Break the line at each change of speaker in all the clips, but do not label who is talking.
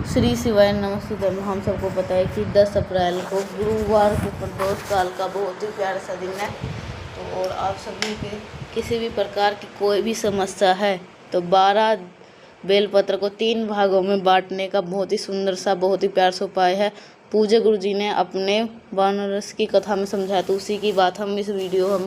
श्री शिवाय नमस्ते। हम सबको पता है कि 10 अप्रैल को गुरुवार को प्रदोष काल का बहुत ही प्यारा सा दिन है। तो और आप सभी के किसी भी प्रकार की कोई भी समस्या है तो 12 बेलपत्र को 3 भागों में बांटने का बहुत ही सुंदर सा बहुत ही प्यार सा उपाय है। पूज्य गुरु जी ने अपने वानरस की कथा में समझाया, तो उसी की बात हम इस वीडियो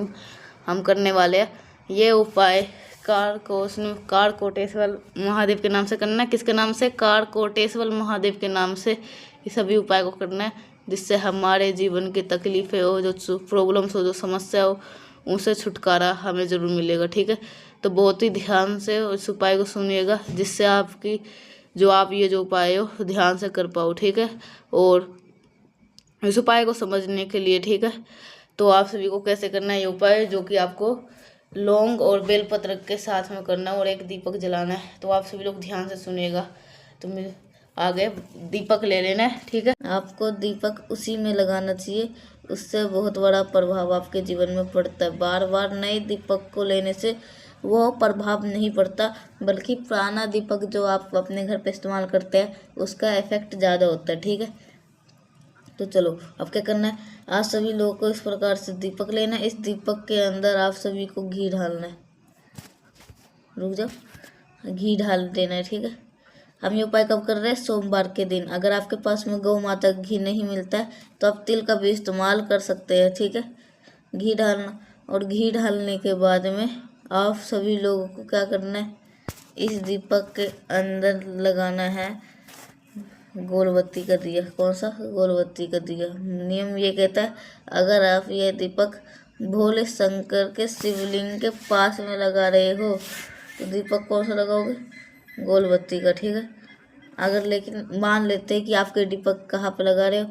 हम करने वाले हैं। ये उपाय कारकोटेश्वर महादेव के नाम से करना है। किसके नाम से? कारकोटेश्वर महादेव के नाम से ये सभी उपाय को करना है, जिससे हमारे जीवन की तकलीफें हो, जो प्रॉब्लम्स हो, जो समस्या हो, उनसे छुटकारा हमें ज़रूर मिलेगा। ठीक है, तो बहुत ही ध्यान से इस उपाय को सुनिएगा, जिससे आपकी ये जो उपाय हो ध्यान से कर पाओ। ठीक है, और इस उपाय को समझने के लिए, ठीक है, तो आप सभी को कैसे करना है ये उपाय, जो कि आपको लौंग और बेलपत्र के साथ में करना है और एक दीपक जलाना है। तो आप सभी लोग ध्यान से सुनिएगा। तो मैं आगे दीपक ले लेना है। ठीक है, आपको दीपक उसी में लगाना चाहिए, उससे बहुत बड़ा प्रभाव आपके जीवन में पड़ता है। बार बार नए दीपक को लेने से वो प्रभाव नहीं पड़ता, बल्कि पुराना दीपक जो आप अपने घर पे इस्तेमाल करते हैं उसका इफेक्ट ज़्यादा होता है। ठीक है, तो चलो अब क्या करना है, आप सभी लोगों को इस प्रकार से दीपक लेना है। इस दीपक के अंदर आप सभी को घी डालना है। रुक जाओ, घी डाल देना है। ठीक है, हम ये उपाय कब कर रहे हैं? सोमवार के दिन। अगर आपके पास में गौ माता का घी नहीं मिलता है तो आप तिल का भी इस्तेमाल कर सकते हैं। ठीक है, घी डालना, और घी डालने के बाद में आप सभी लोगों को क्या करना है, इस दीपक के अंदर लगाना है गोलबत्ती का दिया। कौन सा? गोलबत्ती का दिया। नियम ये कहता है, अगर आप ये दीपक भोले शंकर के शिवलिंग के पास में लगा रहे हो तो दीपक कौन सा लगाओगे? गोलबत्ती का। ठीक है, अगर लेकिन मान लेते हैं कि आपके दीपक कहाँ पे लगा रहे हो,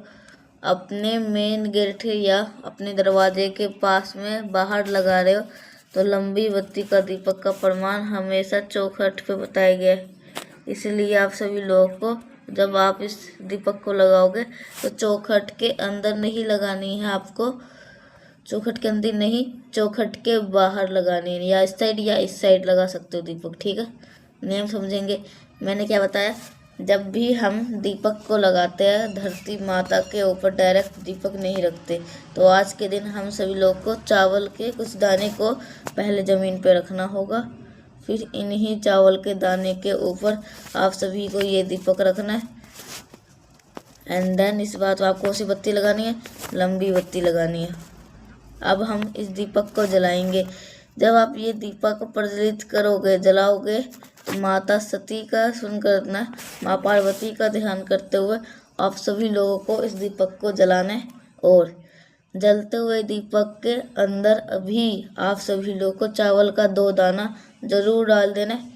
अपने मेन गेट या अपने दरवाजे के पास में बाहर लगा रहे हो, तो लंबी बत्ती का दीपक का प्रमाण हमेशा चौखट पे बताया गया है। इसलिए आप सभी लोगों को जब आप इस दीपक को लगाओगे तो चौखट के अंदर नहीं लगानी है, आपको चौखट के अंदर नहीं, चौखट के बाहर लगानी है, या इस साइड या इस साइड लगा सकते हो दीपक। ठीक है, नियम समझेंगे। मैंने क्या बताया, जब भी हम दीपक को लगाते हैं धरती माता के ऊपर डायरेक्ट दीपक नहीं रखते। तो आज के दिन हम सभी लोग को चावल के कुछ दाने को पहले ज़मीन पर रखना होगा, फिर इन्हीं चावल के दाने के ऊपर आप सभी को ये दीपक रखना है। एंड देन इस बात आपको सी बत्ती लगानी है, लंबी बत्ती लगानी है। अब हम इस दीपक को जलाएंगे। जब आप ये दीपक प्रज्वलित करोगे, जलाओगे, तो माता सती का सुन करना, माँ पार्वती का ध्यान करते हुए आप सभी लोगों को इस दीपक को जलाना है। और जलते हुए दीपक के अंदर अभी आप सभी लोग को चावल का 2 दाना जरूर डाल देना है,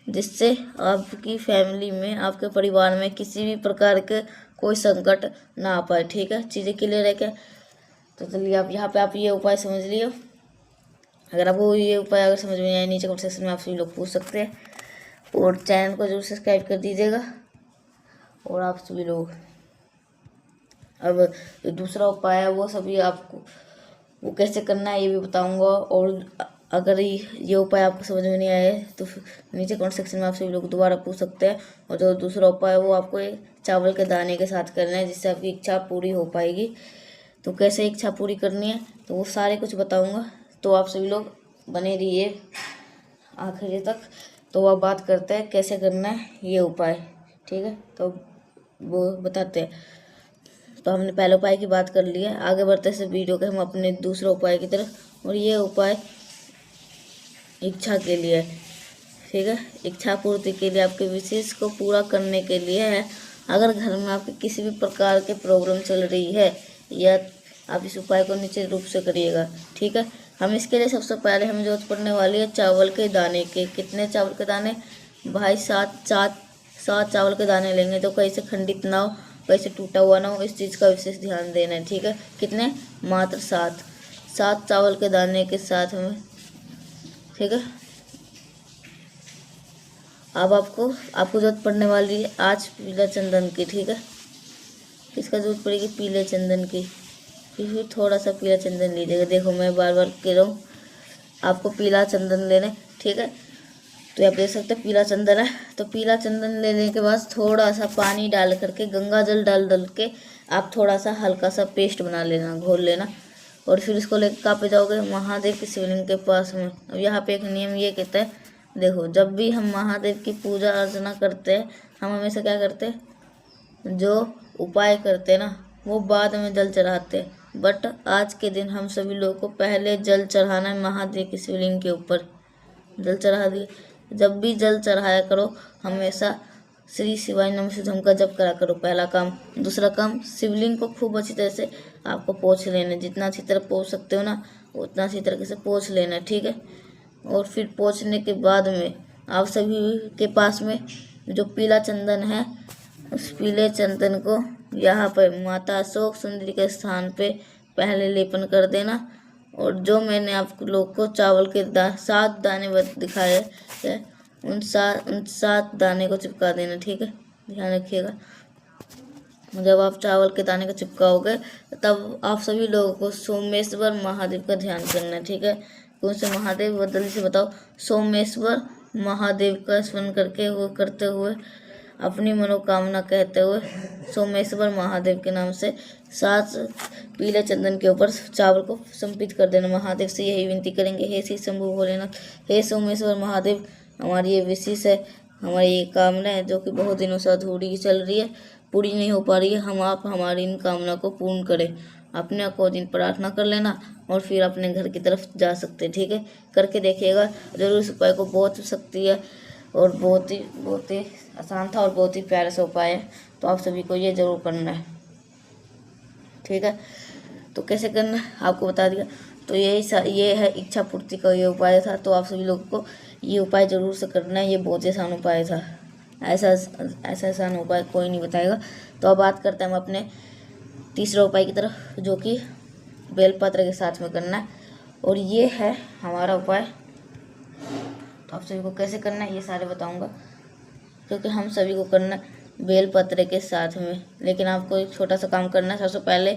जिससे आपकी फैमिली में, आपके परिवार में किसी भी प्रकार के कोई संकट ना आ पाए। ठीक है, चीज़ें क्लियर है क्या? तो चलिए आप यहाँ पे आप ये उपाय समझ लियो। अगर आपको ये उपाय अगर समझ में आए, नीचे कमेंट सेक्शन में आप सभी लोग पूछ सकते हैं, और चैनल को जरूर सब्सक्राइब कर दीजिएगा। और आप सभी लोग अब दूसरा उपाय है वो सभी आपको वो कैसे करना है ये भी बताऊंगा। और अगर ये उपाय आपको समझ में नहीं आए तो नीचे कमेंट सेक्शन में आप सभी लोग दोबारा पूछ सकते हैं। और जो दूसरा उपाय है वो आपको चावल के दाने के साथ करना है, जिससे आपकी इच्छा पूरी हो पाएगी। तो कैसे इच्छा पूरी करनी है तो वो सारे कुछ बताऊंगा, तो आप सभी लोग बने रहिए आखिर तक। तो अब बात करते हैं कैसे करना है ये उपाय। ठीक है, तो वो बताते हैं। तो हमने पहले उपाय की बात कर ली है, आगे बढ़ते से वीडियो के हम अपने दूसरे उपाय की तरफ। और ये उपाय इच्छा के लिए है। ठीक है, इच्छा पूर्ति के लिए, आपके विशेष को पूरा करने के लिए है। अगर घर में आपके किसी भी प्रकार के प्रॉब्लम चल रही है, या आप इस उपाय को निश्चित रूप से करिएगा। ठीक है, हम इसके लिए सबसे पहले हमें जरूरत पड़ने वाली है चावल के दाने के। कितने चावल के दाने भाई? 7 चावल के दाने लेंगे, तो कहीं से खंडित ना हो, कहीं से टूटा हुआ ना हो, इस चीज़ का विशेष ध्यान देना है। ठीक है, कितने? मात्र 7 चावल के दाने के साथ में। ठीक है, अब आपको जरूरत पड़ने वाली है आज पीला चंदन की। ठीक है, किसका जरूरत पड़ेगी? पीले चंदन की। फिर थोड़ा सा पीला चंदन लीजिएगा। देखो मैं बार बार कह रहा हूँ, आपको पीला चंदन लेना है। ठीक है, तो आप देख सकते हैं पीला चंदन है। तो पीला चंदन लेने के बाद थोड़ा सा पानी डाल करके, गंगा जल डाल के आप थोड़ा सा हल्का सा पेस्ट बना लेना, घोल लेना। और फिर इसको लेकर कहाँ पे जाओगे, महादेव की शिवलिंग के पास में। अब यहाँ पे एक नियम ये कहता है, देखो जब भी हम महादेव की पूजा अर्चना करते हैं, हम हमेशा क्या करते हैं, जो उपाय करते हैं ना वो बाद में जल चढ़ाते हैं। बट आज के दिन हम सभी लोगों को पहले जल चढ़ाना है महादेव की शिवलिंग के ऊपर। जल चढ़ा दिए, जब भी जल चढ़ाया करो हमेशा श्री शिवाय नमः शिवाय का जप करा करो, पहला काम। दूसरा काम, शिवलिंग को खूब अच्छी तरह से आपको पोंछ लेना, जितना अच्छी तरह पोंछ सकते हो ना उतना अच्छी तरीके से पोंछ लेना, ठीक है। और फिर पोंछने के बाद में आप सभी के पास में जो पीला चंदन है, उस पीले चंदन को यहाँ पर माता अशोक सुंदरी के स्थान पे पहले लेपन कर देना। और जो मैंने आप लोग को चावल के 7 दाने दिखाए हैं, उन 7 दाने को चिपका देना, ठीक है, ध्यान रखिएगा। जब आप चावल के दाने को चिपकाओगे तब आप सभी लोगों को सोमेश्वर महादेव का ध्यान करना है, ठीक है। कौन से महादेव, जल्दी से बताओ। सोमेश्वर महादेव का स्मरण करके वो करते हुए अपनी मनोकामना कहते हुए सोमेश्वर महादेव के नाम से 7 पीले चंदन के ऊपर चावल को समर्पित कर देना। महादेव से यही विनती करेंगे, हे श्री शंभु भोलेनाथ, हे सोमेश्वर महादेव, हमारी ये विशेष है, हमारी ये कामना है जो कि बहुत दिनों से अधूरी चल रही है, पूरी नहीं हो पा रही है, आप हमारी इन कामना को पूर्ण करें। अपने को दिन प्रार्थना कर लेना और फिर अपने घर की तरफ जा सकते हैं, ठीक है। करके देखिएगा जरूर, इस उपाय को बहुत शक्ति है और बहुत ही आसान था और बहुत ही प्यारा सा उपाय है। तो आप सभी को ये जरूर करना है, ठीक है। तो कैसे करना है आपको बता दिया। तो ये है इच्छा पूर्ति का ये उपाय था। तो आप सभी लोगों को ये उपाय जरूर से करना है, ये बहुत ही आसान उपाय था, ऐसा आसान उपाय कोई नहीं बताएगा। तो अब बात करते हैं हम अपने तीसरे उपाय की तरफ, जो कि बेलपत्र के साथ में करना है। और ये है हमारा उपाय। तो आप सभी को कैसे करना है ये सारे बताऊंगा, क्योंकि हम सभी को करना है बेलपत्र के साथ में। लेकिन आपको एक छोटा सा काम करना है, सबसे पहले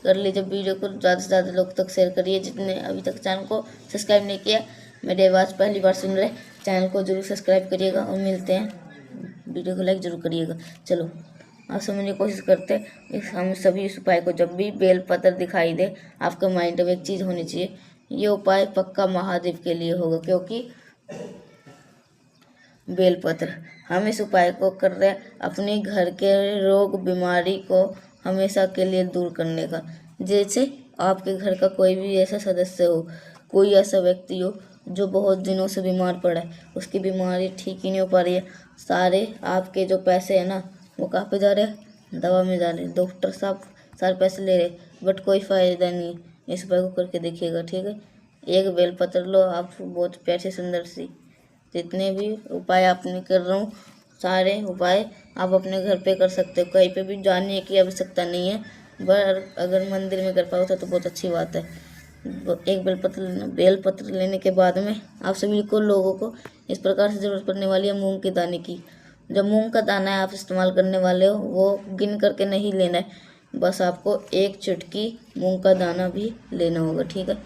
कर लीजिए वीडियो को ज़्यादा से ज़्यादा लोग तक शेयर करिए। जितने अभी तक चैनल को सब्सक्राइब नहीं किया, मेरी आवाज़ पहली बार सुन रहे, चैनल को जरूर सब्सक्राइब करिएगा। और मिलते हैं, वीडियो को लाइक जरूर करिएगा। चलो आप समझने की कोशिश करते हैं। हम सभी इस उपाय को, जब भी बेलपत्र दिखाई दे आपके माइंड में एक चीज़ होनी चाहिए, ये उपाय पक्का महादेव के लिए होगा, क्योंकि बेलपत्र, हम इस उपाय को कर रहे हैं अपने घर के रोग बीमारी को हमेशा के लिए दूर करने का। जैसे आपके घर का कोई भी ऐसा सदस्य हो, कोई ऐसा व्यक्ति हो जो बहुत दिनों से बीमार पड़ा है, उसकी बीमारी ठीक ही नहीं हो पा रही है, सारे आपके जो पैसे हैं ना वो कहाँ पे जा रहे हैं, दवा में जा रहे हैं। डॉक्टर साहब सारे पैसे ले रहे, बट कोई फ़ायदा नहीं। इस उपाय को करके देखिएगा, ठीक है। एक बेलपत्र लो, आप बहुत प्यारी सुंदर सी, जितने भी उपाय आपने कर रहा हूँ सारे उपाय आप अपने घर पे कर सकते हो, कहीं पे भी जाने की आवश्यकता नहीं है। पर अगर मंदिर में कर पाओ तो बहुत अच्छी बात है। एक बेलपत्र लेने के बाद में आप सभी को लोगों को इस प्रकार से ज़रूरत पड़ने वाली है मूंग के दाने की। जब मूंग का दाना है आप इस्तेमाल करने वाले हो, वो गिन करके नहीं लेना है, बस आपको 1 चुटकी मूंग का दाना भी लेना होगा, ठीक है,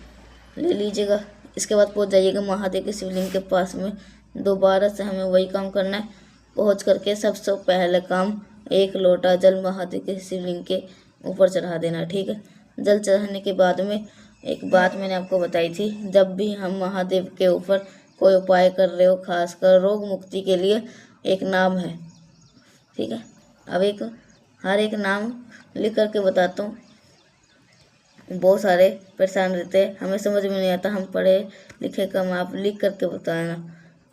ले लीजिएगा। इसके बाद पहुंच जाइएगा महादेव के शिवलिंग के पास में। दोबारा से हमें वही काम करना है, पहुंच करके सबसे पहले काम 1 लोटा जल महादेव के शिवलिंग के ऊपर चढ़ा देना, ठीक है। जल चढ़ाने के बाद में एक बात मैंने आपको बताई थी, जब भी हम महादेव के ऊपर कोई उपाय कर रहे हो, खासकर रोग मुक्ति के लिए, एक नाम है, ठीक है। अब हर एक नाम लिख करके बताता हूँ। बहुत सारे परेशान रहते हैं, हमें समझ में नहीं आता, हम पढ़े लिखे कम, आप लिख करके बताना,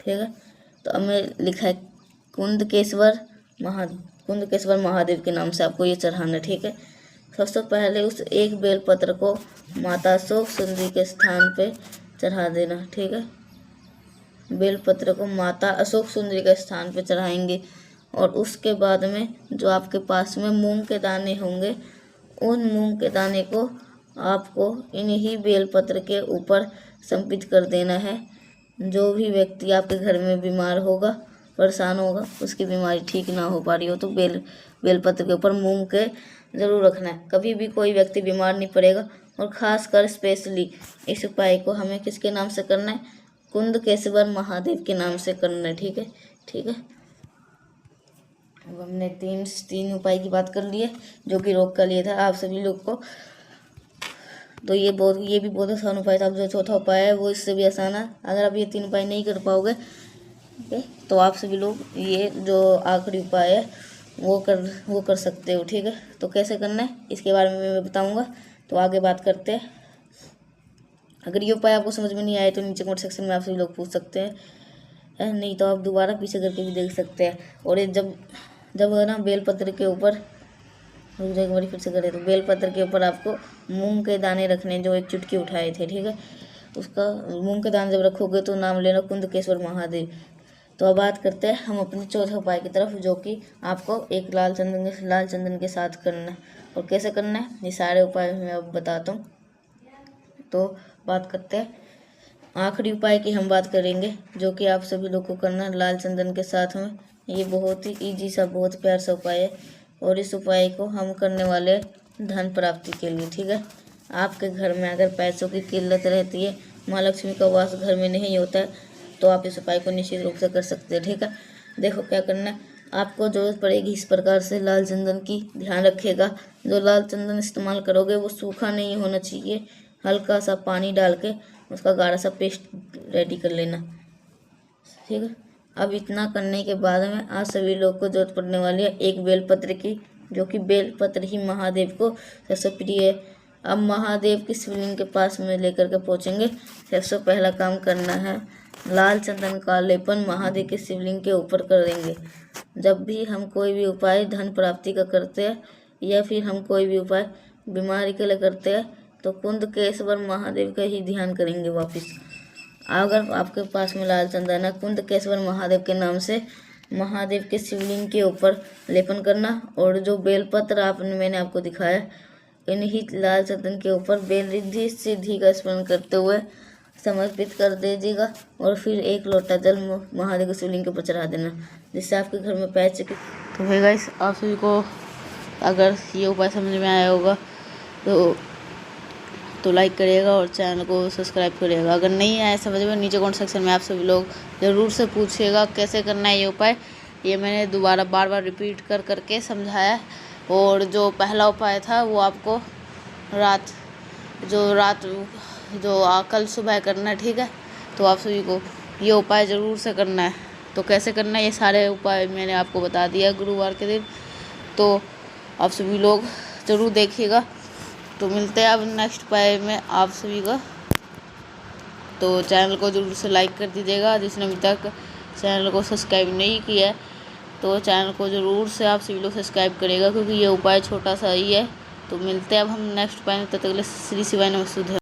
ठीक है। तो हमें लिखा है कुंदकेश्वर महादेव के नाम से आपको ये चढ़ाना, ठीक है। सबसे पहले उस एक बेलपत्र को माता अशोक सुंदरी के स्थान पे चढ़ा देना, ठीक है। बेलपत्र को माता अशोक सुंदरी के स्थान पे चढ़ाएंगे। और उसके बाद में जो आपके पास में मूंग के दाने होंगे, उन मूंग के दाने को आपको इन्हीं बेलपत्र के ऊपर समर्पित कर देना है। जो भी व्यक्ति आपके घर में बीमार होगा, परेशान होगा, उसकी बीमारी ठीक ना हो पा रही हो, तो बेलपत्र के ऊपर मूंग के ज़रूर रखना है, कभी भी कोई व्यक्ति बीमार नहीं पड़ेगा। और ख़ासकर स्पेशली इस उपाय को हमें किसके नाम से करना है, कुंदकेश्वर महादेव के नाम से करना है। ठीक है, ठीक है। अब हमने तीन उपाय की बात कर ली है जो कि रोग का लिए था आप सभी लोग को। तो ये भी बहुत आसान उपाय था। अब जो चौथा उपाय है वो इससे भी आसान है। अगर आप ये 3 उपाय नहीं कर पाओगे तो आप सभी लोग ये जो आखिरी उपाय है वो कर सकते हो। ठीक है, तो कैसे करना है इसके बारे में मैं बताऊंगा। तो आगे बात करते हैं। अगर ये उपाय आपको समझ में नहीं आए तो नीचे कमेंट सेक्शन में आप सभी लोग पूछ सकते हैं, नहीं तो आप दोबारा पीछे करके भी देख सकते हैं। और ये जब है ना बेलपत्र के ऊपर एक बार फिर से करें तो बेलपत्र के ऊपर आपको मूंग के दाने रखने जो एक चुटकी उठाए थे। ठीक है, उसका मूंग के दाने जब रखोगे तो नाम लेना कुंदकेश्वर महादेव। तो अब बात करते हैं हम अपने चौथे उपाय की तरफ, जो कि आपको एक लाल चंदन के साथ करना है। और कैसे करना है ये सारे उपाय मैं अब बताता हूँ। तो बात करते हैं आखिरी उपाय की हम बात करेंगे जो कि आप सभी लोग को करना है लाल चंदन के साथ में। ये बहुत ही ईजी सा बहुत प्यार सा उपाय है और इस उपाय को हम करने वाले धन प्राप्ति के लिए। ठीक है, आपके घर में अगर पैसों की किल्लत रहती है, माँ लक्ष्मी का वास घर में नहीं होता है, तो आप इस उपाय को निश्चित रूप से कर सकते हैं। ठीक है, देखो क्या करना है। आपको जरूरत पड़ेगी इस प्रकार से लाल चंदन की। ध्यान रखिएगा जो लाल चंदन इस्तेमाल करोगे वो सूखा नहीं होना चाहिए। हल्का सा पानी डाल के उसका गाढ़ा सा पेस्ट रेडी कर लेना। ठीक है, अब इतना करने के बाद में आप सभी लोग को जरूरत पड़ने वाली है एक बेलपत्र की, जो कि बेलपत्र ही महादेव को सबसे प्रिय है। अब महादेव की शिवलिंग के पास में लेकर के पहुँचेंगे। सबसे पहला काम करना है लाल चंदन का लेपन महादेव के शिवलिंग के ऊपर कर देंगे। जब भी हम कोई भी उपाय धन प्राप्ति का करते हैं या फिर हम कोई भी उपाय बीमारी के लिए करते हैं तो कुंदकेश्वर महादेव का ही ध्यान करेंगे वापिस। अगर आपके पास में लाल चंदन है, कुंदकेश्वर महादेव के नाम से महादेव के शिवलिंग के ऊपर लेपन करना। और जो बेलपत्र मैंने आपको दिखाया इन्हीं लाल चंदन के ऊपर बेल रिद्धि सिद्धि का स्मरण करते हुए समर्पित कर दीजिएगा। और फिर एक लोटा जल महादेव के शिवलिंग के ऊपर चढ़ा देना, जिससे आपके घर में पैसे की। तो भाई गाइस, आप सभी को अगर ये उपाय समझ में आया होगा तो लाइक करिएगा और चैनल को सब्सक्राइब करिएगा। अगर नहीं आया समझ में नीचे कमेंट सेक्शन में आप सभी लोग ज़रूर से पूछिएगा कैसे करना है ये उपाय। ये मैंने दोबारा बार रिपीट करके समझाया। और जो पहला उपाय था वो आपको कल सुबह करना है। ठीक है, तो आप सभी को ये उपाय ज़रूर से करना है। तो कैसे करना है ये सारे उपाय मैंने आपको बता दिया गुरुवार के दिन, तो आप सभी लोग ज़रूर देखिएगा। तो मिलते हैं अब नेक्स्ट उपाय में आप सभी का। तो चैनल को ज़रूर से लाइक कर दीजिएगा। जिसने अभी तक चैनल को सब्सक्राइब नहीं किया है तो चैनल को ज़रूर से आप सभी लोग सब्सक्राइब करिएगा, क्योंकि ये उपाय छोटा सा ही है। तो मिलते हैं अब हम नेक्स्ट उपाय में। तब तक के लिए श्री शिवाय नमः।